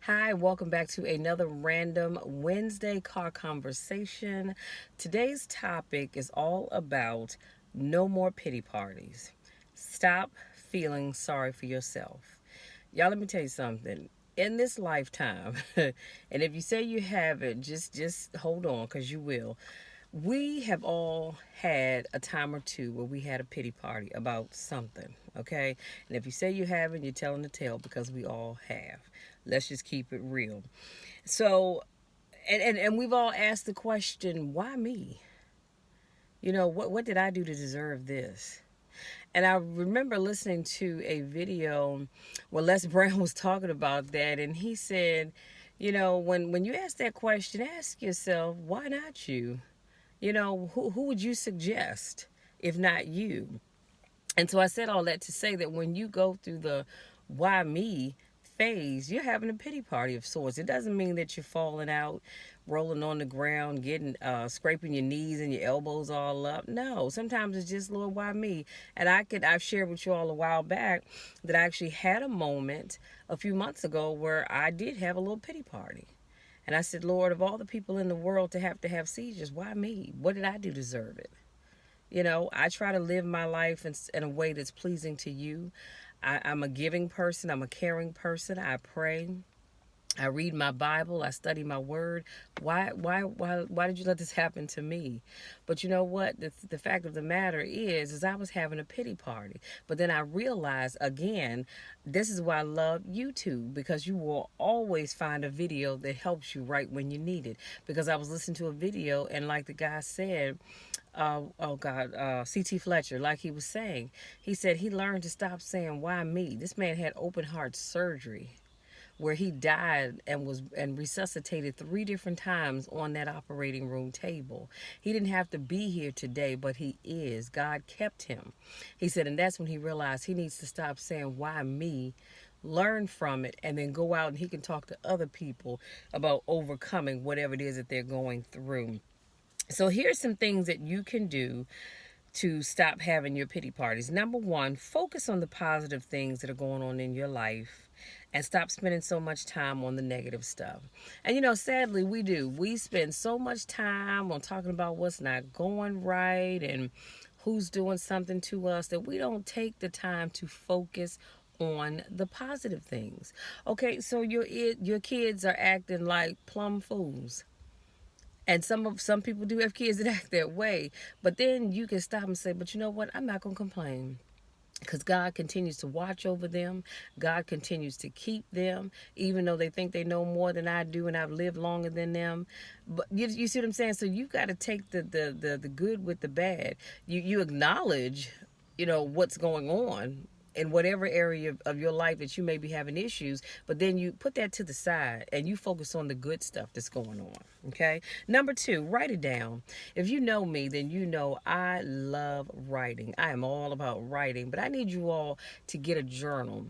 Hi, welcome back to another random Wednesday car conversation. Today's topic is all about no more pity parties. Stop feeling sorry for yourself. Y'all, let me tell you something. In this lifetime, and if you say you haven't, just hold on, because you will. We have all had a time or two where we had a pity party about something, okay? And if you say you haven't, you're telling the tale, because we all have. Let's just keep it real. So, and we've all asked the question, why me? What did I do to deserve this? And I remember listening to a video where Les Brown was talking about that, and he said, when you ask that question, ask yourself, why not you? Who would you suggest if not you? And so I said all that to say that when you go through the why me phase, you're having a pity party of sorts. It doesn't mean that you're falling out, rolling on the ground, getting scraping your knees and your elbows all up. No, sometimes it's just, Lord, why me? And I've shared with you all a while back that I actually had a moment a few months ago where I did have a little pity party. And I said, Lord, of all the people in the world to have seizures, why me? What did I do to deserve it? I try to live my life in a way that's pleasing to you. I'm a giving person. I'm a caring person. I pray. I read my Bible. I study my word. Why did you let this happen to me? But you know what? The fact of the matter is I was having a pity party. But then I realized again, this is why I love YouTube, because you will always find a video that helps you right when you need it. Because I was listening to a video, and like the guy said, oh God, C.T. Fletcher, like he was saying, he said he learned to stop saying, why me? This man had open heart surgery where he died and resuscitated 3 different times on that operating room table. He didn't have to be here today, but he is. God kept him. He said, and that's when he realized he needs to stop saying, why me? Learn from it, and then go out and he can talk to other people about overcoming whatever it is that they're going through. So here's some things that you can do to stop having your pity parties. Number one, focus on the positive things that are going on in your life and stop spending so much time on the negative stuff. And sadly, we do. We spend so much time on talking about what's not going right and who's doing something to us that we don't take the time to focus on the positive things. Okay, so your kids are acting like plum fools, and some people do have kids that act that way. But then you can stop and say, but you know what? I'm not going to complain, because God continues to watch over them. God continues to keep them, even though they think they know more than I do and I've lived longer than them. But you see what I'm saying? So you got to take the good with the bad. You acknowledge, what's going on in whatever area of your life that you may be having issues, but then you put that to the side and you focus on the good stuff that's going on. Okay. Number two, write it down. If you know me, then you know I love writing. I am all about writing, but I need you all to get a journal.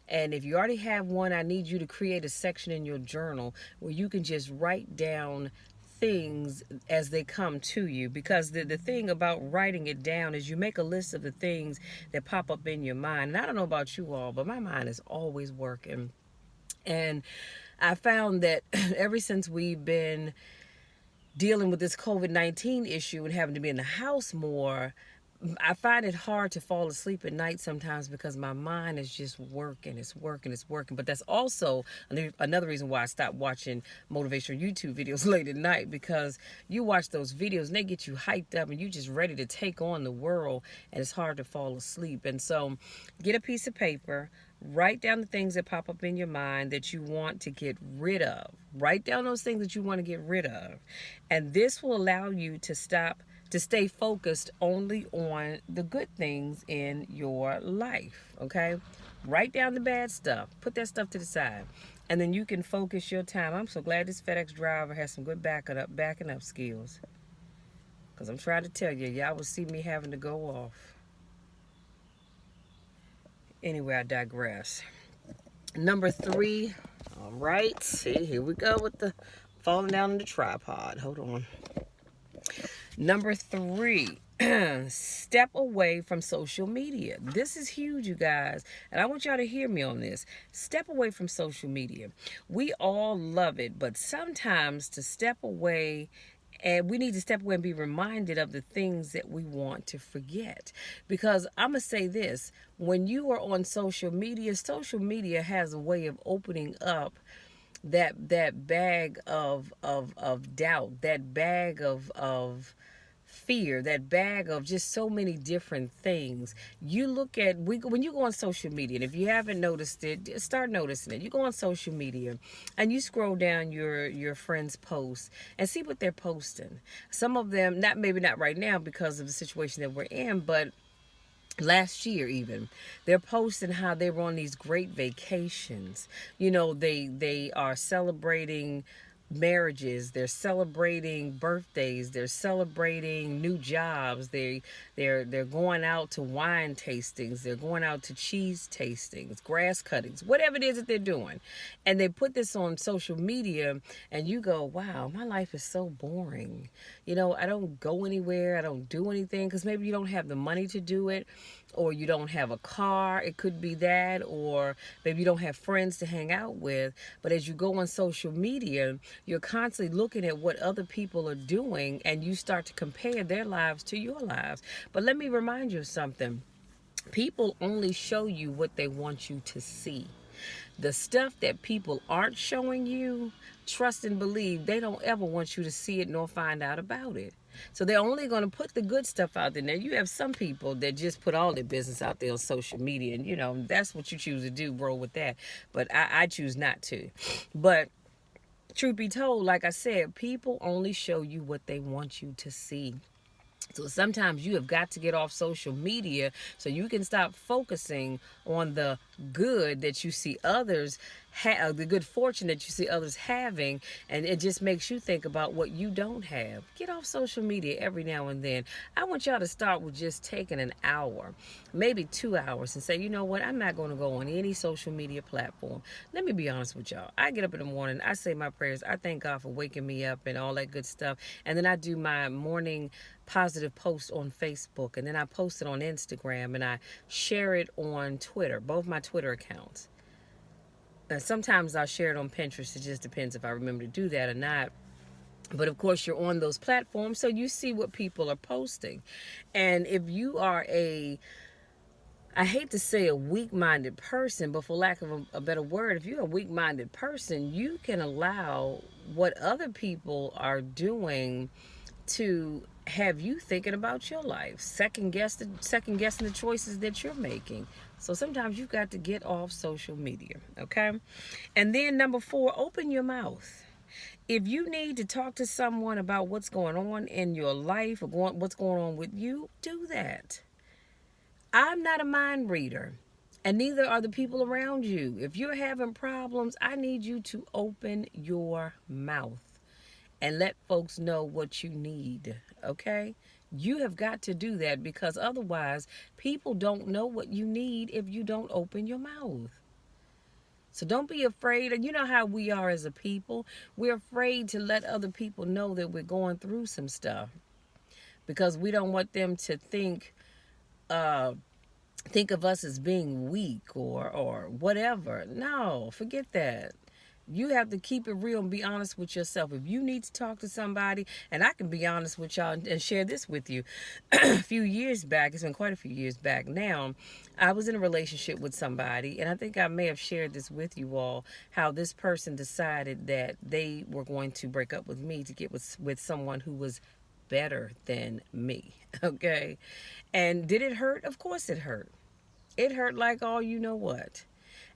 And if you already have one, I need you to create a section in your journal where you can just write down things as they come to you, because the thing about writing it down is you make a list of the things that pop up in your mind. And I don't know about you all, but my mind is always working. And I found that ever since we've been dealing with this COVID-19 issue and having to be in the house more, I find it hard to fall asleep at night sometimes, because my mind is just working. It's working. It's working. But that's also another reason why I stopped watching motivational YouTube videos late at night, because you watch those videos and they get you hyped up and you just ready to take on the world, and it's hard to fall asleep. And so get a piece of paper, write down the things that pop up in your mind that you want to get rid of. Write down those things that you want to get rid of. And this will allow you to stay focused only on the good things in your life. Okay? Write down the bad stuff. Put that stuff to the side. And then you can focus your time. I'm so glad this FedEx driver has some good backing up skills. Because I'm trying to tell you, y'all will see me having to go off. Anyway, I digress. Number three. All right. See, here we go with the falling down on the tripod. Hold on. Number three. Step away from social media. This is huge, you guys. And I want y'all to hear me on this. Step away from social media. We all love it, but sometimes to step away, and we need to step away and be reminded of the things that we want to forget. Because I'm going to say this, when you are on social media has a way of opening up that bag of doubt, that bag of fear, that bag of just so many different things. You look at when you go on social media, and if you haven't noticed it, start noticing it. You go on social media and you scroll down your friends' posts and see what they're posting. Some of them, not maybe not right now because of the situation that we're in, but last year even they're posting how they were on these great vacations. They are celebrating marriages, they're celebrating birthdays, they're celebrating new jobs, they're going out to wine tastings, they're going out to cheese tastings, grass cuttings, whatever it is that they're doing. And they put this on social media and you go, wow, my life is so boring. I don't go anywhere, I don't do anything, because maybe you don't have the money to do it, or you don't have a car. It could be that, or maybe you don't have friends to hang out with. But as you go on social media, you're constantly looking at what other people are doing and you start to compare their lives to your lives. But let me remind you of something. People only show you what they want you to see. The stuff that people aren't showing you, trust and believe, they don't ever want you to see it nor find out about it. So they're only going to put the good stuff out there. Now, you have some people that just put all their business out there on social media, and that's what you choose to do, roll with that. But I choose not to. But truth be told, like I said, people only show you what they want you to see. So sometimes you have got to get off social media so you can stop focusing on the good that you see others have, the good fortune that you see others having, and it just makes you think about what you don't have. Get off social media every now and then. I want y'all to start with just taking an hour, maybe 2 hours, and say, you know what, I'm not going to go on any social media platform. Let me be honest with y'all. I get up in the morning, I say my prayers, I thank God for waking me up and all that good stuff, and then I do my morning positive post on Facebook, and then I post it on Instagram, and I share it on Twitter, both my Twitter accounts. Now, sometimes I'll share it on Pinterest. It just depends if I remember to do that or not. But of course, you're on those platforms, so you see what people are posting. And if you are I hate to say a weak-minded person, but for lack of a better word, if you're a weak-minded person, you can allow what other people are doing to have you thinking about your life, second guessing the choices that you're making. So sometimes you've got to get off social media, okay? And then number 4, open your mouth. If you need to talk to someone about what's going on in your life or what's going on with you, do that. I'm not a mind reader, and neither are the people around you. If you're having problems, I need you to open your mouth and let folks know what you need, okay? You have got to do that, because otherwise people don't know what you need if you don't open your mouth. So don't be afraid. And you know how we are as a people. We're afraid to let other people know that we're going through some stuff because we don't want them to think of us as being weak or whatever. No, forget that. You have to keep it real and be honest with yourself. If you need to talk to somebody, and I can be honest with y'all and share this with you. A few years back, it's been quite a few years back now, I was in a relationship with somebody, and I think I may have shared this with you all, how this person decided that they were going to break up with me to get with someone who was better than me, okay? And did it hurt? Of course it hurt. It hurt like all you know what.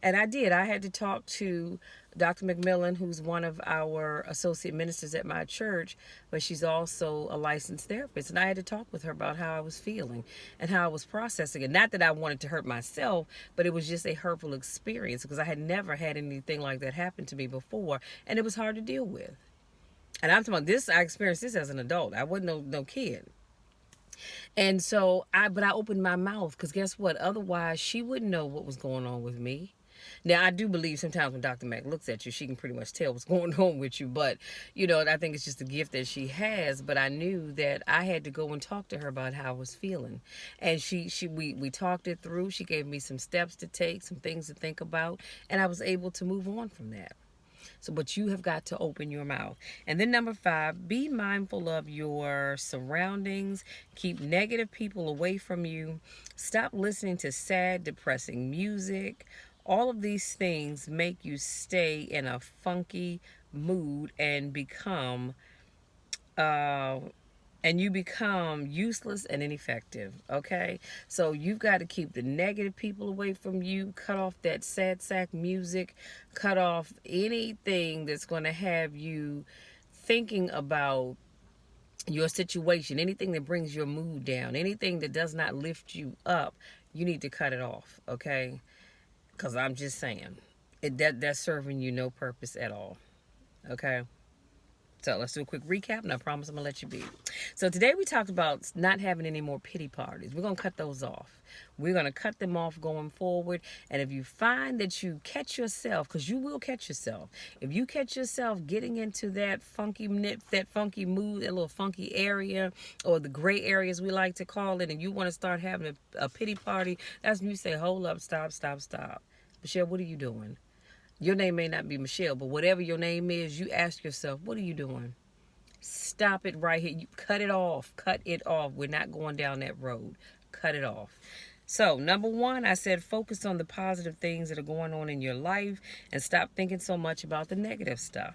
And I did. I had to talk to Dr. McMillan, who's one of our associate ministers at my church, but she's also a licensed therapist. And I had to talk with her about how I was feeling and how I was processing it. Not that I wanted to hurt myself, but it was just a hurtful experience because I had never had anything like that happen to me before. And it was hard to deal with. And I'm talking about this, I experienced this as an adult. I wasn't no kid. And so I opened my mouth because guess what? Otherwise, she wouldn't know what was going on with me. Now, I do believe sometimes when Dr. Mac looks at you, she can pretty much tell what's going on with you. But, I think it's just a gift that she has. But I knew that I had to go and talk to her about how I was feeling. And we talked it through. She gave me some steps to take, some things to think about. And I was able to move on from that. So, but you have got to open your mouth. And then number 5, be mindful of your surroundings. Keep negative people away from you. Stop listening to sad, depressing music. All of these things make you stay in a funky mood and uh, become useless and ineffective. Okay, so you've got to keep the negative people away from you, cut off that sad sack music, cut off anything that's going to have you thinking about your situation, anything that brings your mood down, anything that does not lift you up. You need to cut it off. Okay, because I'm just saying that's serving you no purpose at all. Okay. So let's do a quick recap, and I promise I'm going to let you be. So today we talked about not having any more pity parties. We're going to cut those off. We're going to cut them off going forward. And if you find that you catch yourself, because you will catch yourself, if you catch yourself getting into that funky mood, that little funky area, or the gray areas we like to call it, and you want to start having a pity party, that's when you say, hold up, stop, stop, stop. Michelle, what are you doing? Your name may not be Michelle, but whatever your name is, you ask yourself, what are you doing? Stop it right here. You cut it off. Cut it off. We're not going down that road. Cut it off. So, number 1, I said focus on the positive things that are going on in your life and stop thinking so much about the negative stuff.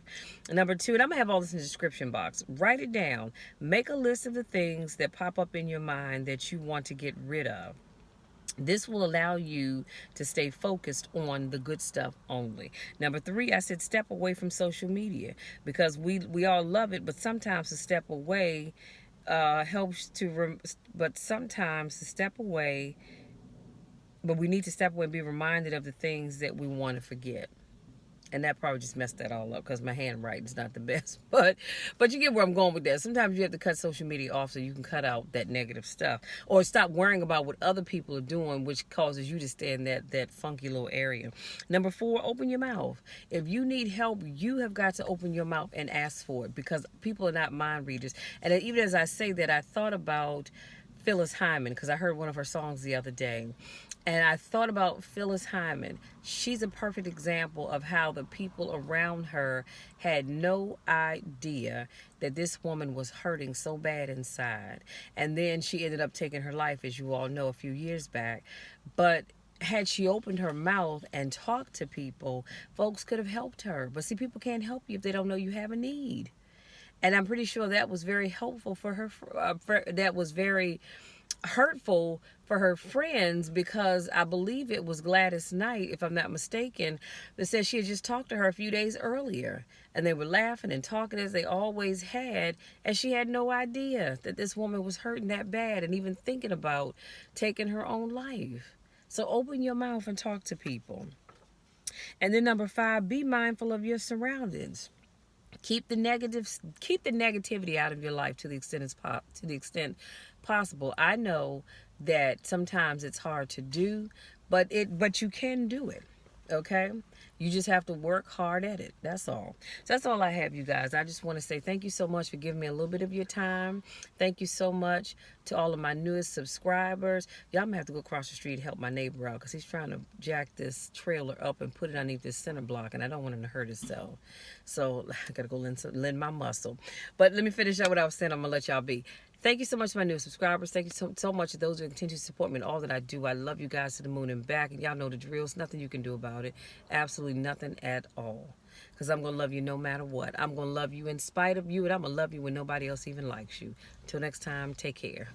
Number 2, and I'm going to have all this in the description box. Write it down. Make a list of the things that pop up in your mind that you want to get rid of. This will allow you to stay focused on the good stuff only. Number 3, I said step away from social media, because we all love it, but sometimes to step away helps to, but sometimes to step away, but we need to step away and be reminded of the things that we want to forget. And that probably just messed that all up because my handwriting's not the best. But you get where I'm going with that. Sometimes you have to cut social media off so you can cut out that negative stuff. Or stop worrying about what other people are doing, which causes you to stay in that funky little area. Number 4, open your mouth. If you need help, you have got to open your mouth and ask for it, because people are not mind readers. And even as I say that, I thought about Phyllis Hyman, because I heard one of her songs the other day. And I thought about Phyllis Hyman. She's a perfect example of how the people around her had no idea that this woman was hurting so bad inside. And then she ended up taking her life, as you all know, a few years back. But had she opened her mouth and talked to people, folks could have helped her. But see, people can't help you if they don't know you have a need. And I'm pretty sure that was very helpful for her. That was very hurtful for her friends, because I believe it was Gladys Knight, if I'm not mistaken, that said she had just talked to her a few days earlier, and they were laughing and talking as they always had, and she had no idea that this woman was hurting that bad and even thinking about taking her own life. So open your mouth and talk to people. And then number 5, be mindful of your surroundings. Keep the negativity out of your life to the extent possible. I know that sometimes it's hard to do, but you can do it. Okay? You just have to work hard at it. That's all. So that's all I have, you guys. I just want to say thank you so much for giving me a little bit of your time. Thank you so much to all of my newest subscribers. Y'all may have to go across the street and help my neighbor out, because he's trying to jack this trailer up and put it underneath this center block, and I don't want him to hurt himself. So I got to go lend my muscle. But let me finish up what I was saying. I'm going to let y'all be. Thank you so much to my new subscribers. Thank you so much to those who continue to support me in all that I do. I love you guys to the moon and back. And y'all know the drill. There's nothing you can do about it. Absolutely nothing at all. Because I'm going to love you no matter what. I'm going to love you in spite of you. And I'm going to love you when nobody else even likes you. Until next time, take care.